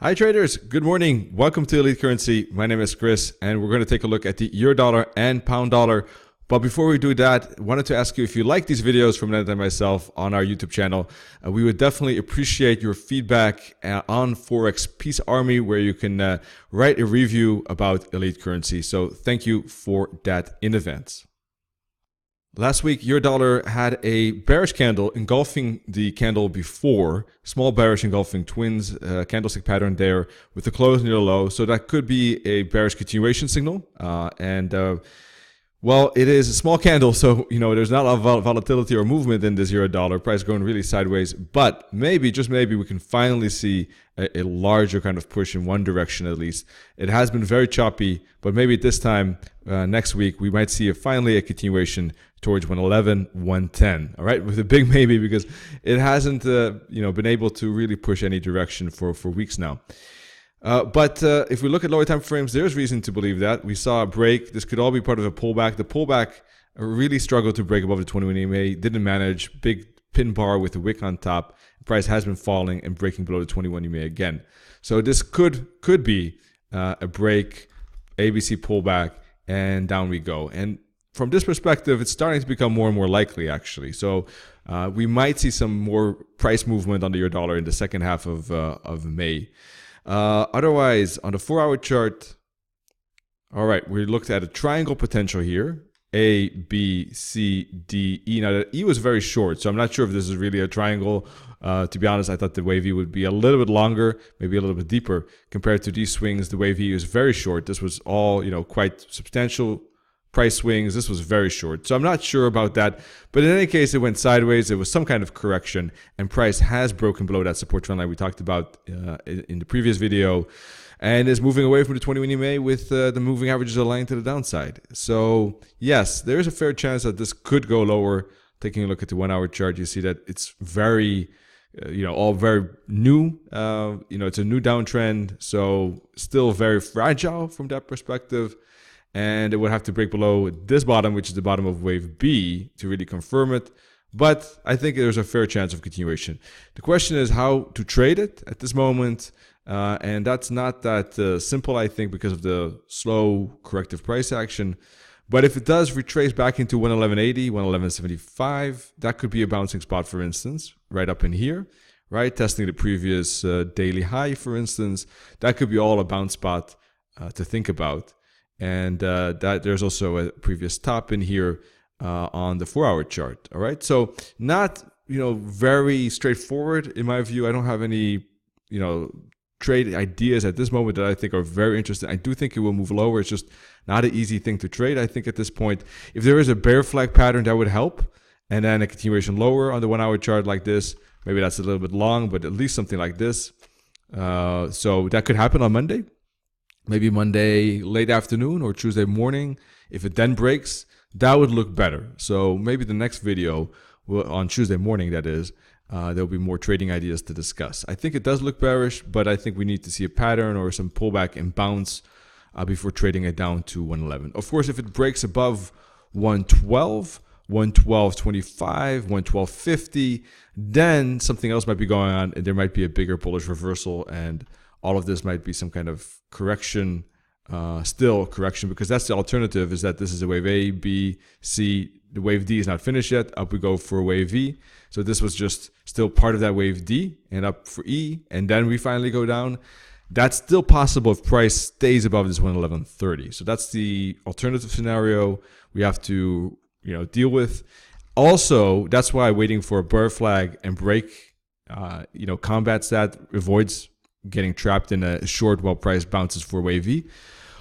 Hi traders, good morning. Welcome to Elite Currency. My name is Chris and we're going to take a look at the euro dollar and pound dollar. But before we do that, I wanted to ask you if you like these videos from Ned and myself on our YouTube channel. We would definitely appreciate your feedback on Forex Peace Army, where you can write a review about Elite Currency. So thank you for that in advance. Last week, euro dollar had a bearish candle engulfing the candle before, small bearish engulfing twins, candlestick pattern there with the close near the low. So that could be a bearish continuation signal. Well, it is a small candle, so there's not a lot of volatility or movement in this euro dollar price going really sideways. But maybe, just maybe, we can finally see a larger kind of push in one direction at least. It has been very choppy, but maybe at this time next week we might see finally a continuation towards 111, 110. All right, with a big maybe, because it hasn't been able to really push any direction for weeks now. But if we look at lower time frames, there's reason to believe that. We saw a break. This could all be part of a pullback. The pullback really struggled to break above the 21 EMA, didn't manage. Big pin bar with the wick on top. The price has been falling and breaking below the 21 EMA again. So this could be a break, ABC pullback, and down we go. And from this perspective, it's starting to become more and more likely, actually. So we might see some more price movement on the euro dollar in the second half of May. Otherwise, on the 4-hour chart, all right, we looked at a triangle potential here, A, B, C, D, E. Now, the E was very short, so I'm not sure if this is really a triangle. To be honest, I thought the wave E would be a little bit longer, maybe a little bit deeper. Compared to these swings, the wave E was very short. This was all, quite substantial price swings. This was very short. So I'm not sure about that. But in any case, it went sideways. It was some kind of correction, and price has broken below that support trend line we talked about in the previous video, and is moving away from the 21 EMA with the moving averages aligned to the downside. So yes, there is a fair chance that this could go lower. Taking a look at the 1-hour chart, you see that it's very, all very new. It's a new downtrend, so still very fragile from that perspective. And it would have to break below this bottom, which is the bottom of wave B, to really confirm it. But I think there's a fair chance of continuation. The question is how to trade it at this moment. And that's not that simple, I think, because of the slow corrective price action. But if it does retrace back into 111.80, 111.75, that could be a bouncing spot, for instance, right up in here, right? Testing the previous daily high, for instance. That could be all a bounce spot to think about. And that there's also a previous top in here on the 4-hour chart. All right, so not very straightforward in my view. I don't have any trade ideas at this moment that I think are very interesting. I do think it will move lower. It's just not an easy thing to trade. I think at this point, if there is a bear flag pattern, that would help, and then a continuation lower on the 1-hour chart like this. Maybe that's a little bit long, but at least something like this. So that could happen on Monday. Maybe Monday late afternoon or Tuesday morning. If it then breaks, that would look better. So maybe the next video on Tuesday morning, that is, there'll be more trading ideas to discuss. I think it does look bearish, but I think we need to see a pattern or some pullback and bounce before trading it down to 111. Of course, if it breaks above 112, 112.25, 112.50, then something else might be going on and there might be a bigger bullish reversal, and all of this might be some kind of correction, still correction, because that's the alternative, is that this is a wave A, B, C. The wave D is not finished yet. Up we go for wave V. So this was just still part of that wave D, and up for E, and then we finally go down. That's still possible if price stays above this 111.30. So that's the alternative scenario we have to deal with. Also, that's why waiting for a bear flag and break combats that, avoids getting trapped in a short while price bounces for wave V.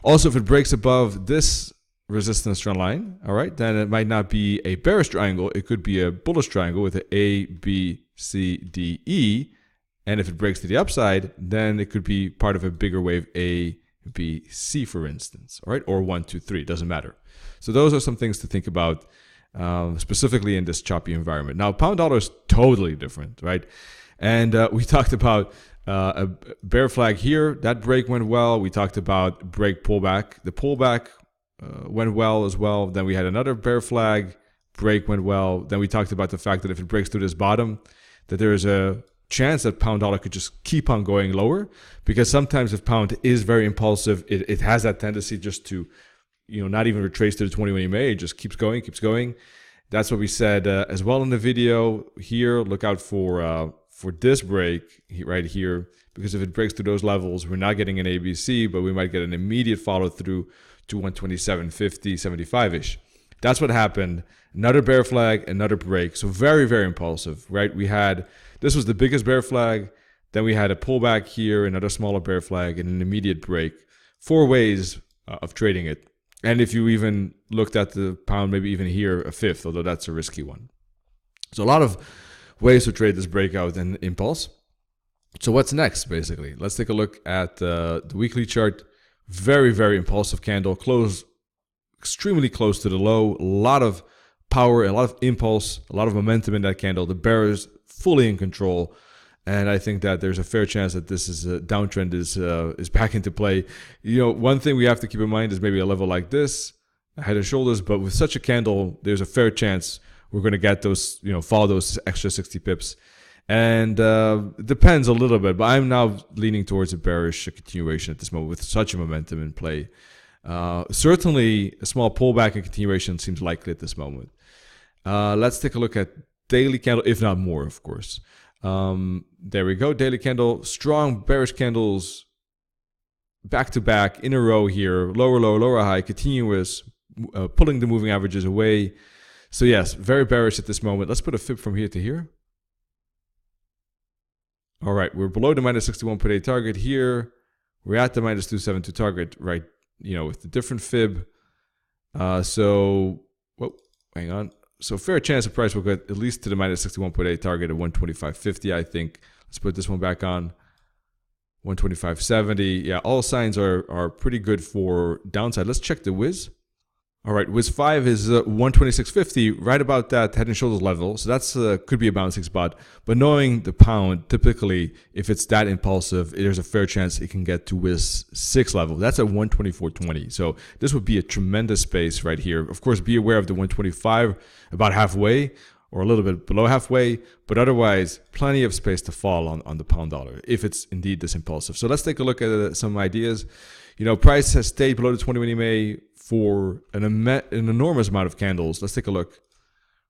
Also, if it breaks above this resistance trend line, all right, then it might not be a bearish triangle. It could be a bullish triangle with an A, B, C, D, E. And if it breaks to the upside, then it could be part of a bigger wave A, B, C, for instance, all right, or 1, 2, 3, doesn't matter. So those are some things to think about, specifically in this choppy environment. Now, pound dollar is totally different, right? And we talked about a bear flag here. That break went well. We talked about break pullback. The pullback went well as well. Then we had another bear flag. Break went well. Then we talked about the fact that if it breaks through this bottom, that there is a chance that pound dollar could just keep on going lower, because sometimes if pound is very impulsive, it has that tendency just to, not even retrace to the 21 EMA. It just keeps going. That's what we said as well in the video here. Look out for this break right here, because if it breaks through those levels, we're not getting an ABC, but we might get an immediate follow through to 127.50, 75-ish. That's what happened. Another bear flag, another break. So very, very impulsive, right? This was the biggest bear flag. Then we had a pullback here, another smaller bear flag, and an immediate break. 4 ways of trading it. And if you even looked at the pound, maybe even here, a 5th, although that's a risky one. So a lot of ways to trade this breakout and impulse. So what's next, basically? Let's take a look at the weekly chart. Very, very impulsive candle. Close extremely close to the low. A lot of power, a lot of impulse, a lot of momentum in that candle. The bear is fully in control. And I think that there's a fair chance that this is a downtrend is back into play. One thing we have to keep in mind is maybe a level like this, head and shoulders. But with such a candle, there's a fair chance we're going to get those, follow those extra 60 pips. And it depends a little bit, but I'm now leaning towards a bearish continuation at this moment with such a momentum in play. Certainly, a small pullback and continuation seems likely at this moment. Let's take a look at daily candle, if not more, of course. There we go. Daily candle, strong bearish candles back to back in a row here. Lower low, lower high, continuous, pulling the moving averages away. So yes, very bearish at this moment. Let's put a fib from here to here. All right, we're below the minus 61.8 target here. We're at the minus 272 target, right? With the different fib. So hang on. So fair chance the price will get at least to the minus 61.8 target at 125.50, I think. Let's put this one back on. 125.70. Yeah, all signs are pretty good for downside. Let's check the Wiz. All right, Wiz 5 is 126.50, right about that head and shoulders level. So that's could be a bouncing spot. But knowing the pound, typically, if it's that impulsive, there's a fair chance it can get to Wiz 6 level. That's at 124.20. So this would be a tremendous space right here. Of course, be aware of the 125, about halfway or a little bit below halfway. But otherwise, plenty of space to fall on the pound dollar if it's indeed this impulsive. So let's take a look at some ideas. Price has stayed below the 21 EMA for an enormous amount of candles. Let's take a look.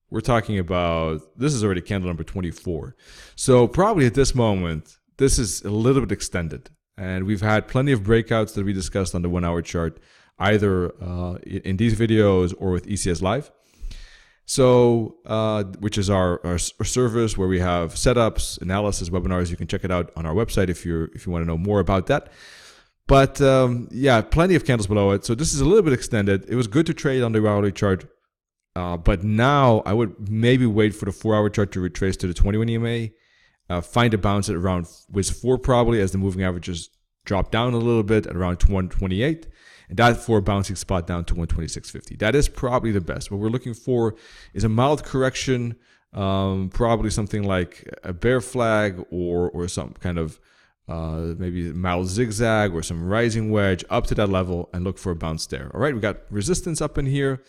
We're talking about, this is already candle number 24. So probably at this moment, this is a little bit extended. And we've had plenty of breakouts that we discussed on the 1 hour chart, either in these videos or with ECS Live. So, which is our service where we have setups, analysis, webinars. You can check it out on our website if you want to know more about that. But yeah, plenty of candles below it. So this is a little bit extended. It was good to trade on the hourly chart. But now I would maybe wait for the 4 hour chart to retrace to the 21 EMA. Find a bounce at around Wiz 4 probably as the moving averages drop down a little bit at around 128. And that for a bouncing spot down to 126.50. That is probably the best. What we're looking for is a mild correction, probably something like a bear flag or some kind of maybe mild zigzag or some rising wedge up to that level and look for a bounce there. All right, we got resistance up in here.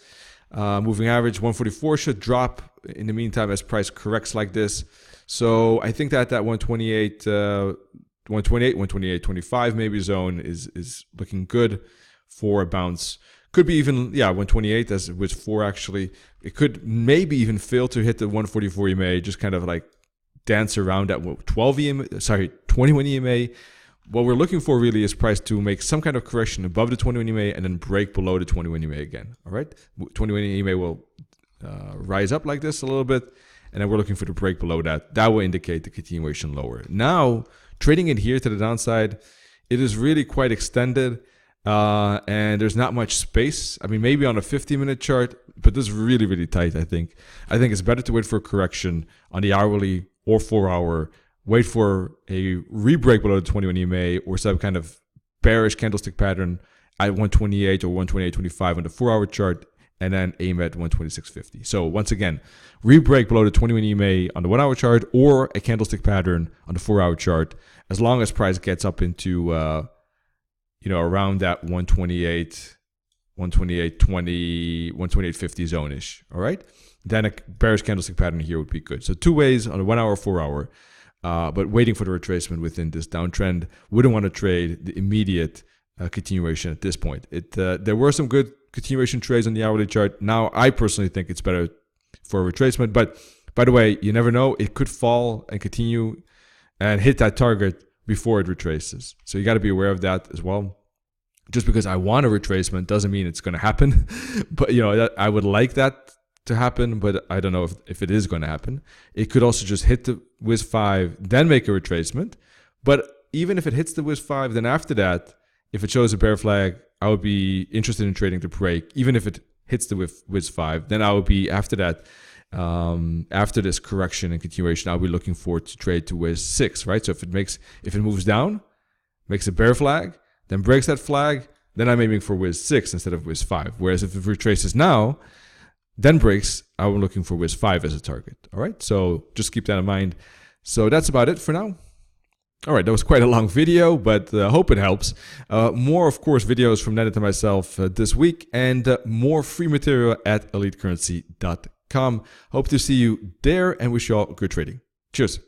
Moving average 144 should drop in the meantime as price corrects like this. So I think that 128.25 maybe zone is looking good for a bounce. Could be even 128 as with 4 actually. It could maybe even fail to hit the 144 EMA, just kind of like dance around at 21 EMA. What we're looking for really is price to make some kind of correction above the 21 EMA and then break below the 21 EMA again. All right, 21 EMA will rise up like this a little bit, and then we're looking for the break below that. That will indicate the continuation lower. Now, trading it here to the downside, it is really quite extended, and there's not much space. I mean, maybe on a 50-minute chart, but this is really, really tight, I think. I think it's better to wait for a correction on the hourly or 4 hour. Wait for a re-break below the 21 EMA or some kind of bearish candlestick pattern at 128 or 128.25 on the 4 hour chart, and then aim at 126.50. So once again, re-break below the 21 EMA on the 1 hour chart or a candlestick pattern on the 4 hour chart, as long as price gets up into around that 128, 128.20, 128.50 zone-ish. All right, then a bearish candlestick pattern here would be good. So 2 ways on the 1 hour, 4 hour. but waiting for the retracement within this downtrend. Wouldn't want to trade the immediate continuation at this point. There were some good continuation trades on the hourly chart. Now, I personally think it's better for a retracement, but by the way, you never know. It could fall and continue and hit that target before it retraces. So you got to be aware of that as well. Just because I want a retracement doesn't mean it's going to happen. But, I would like that to happen, but I don't know if it is going to happen. It could also just hit the WIS 5, then make a retracement. But even if it hits the WIS 5, then after that, if it shows a bear flag, I would be interested in trading the break. Even if it hits the WIS 5, then I would be, after that, after this correction and continuation, I'll be looking forward to trade to WIS 6, right? So if it moves down, makes a bear flag, then breaks that flag, then I'm aiming for WIS 6 instead of WIS 5. Whereas if it retraces now, then breaks, I'm looking for WIS 5 as a target. All right, so just keep that in mind. So that's about it for now. All right, that was quite a long video, but I hope it helps. More, of course, videos from Ned and myself this week, and more free material at elitecurrency.com. Hope to see you there and wish you all good trading. Cheers.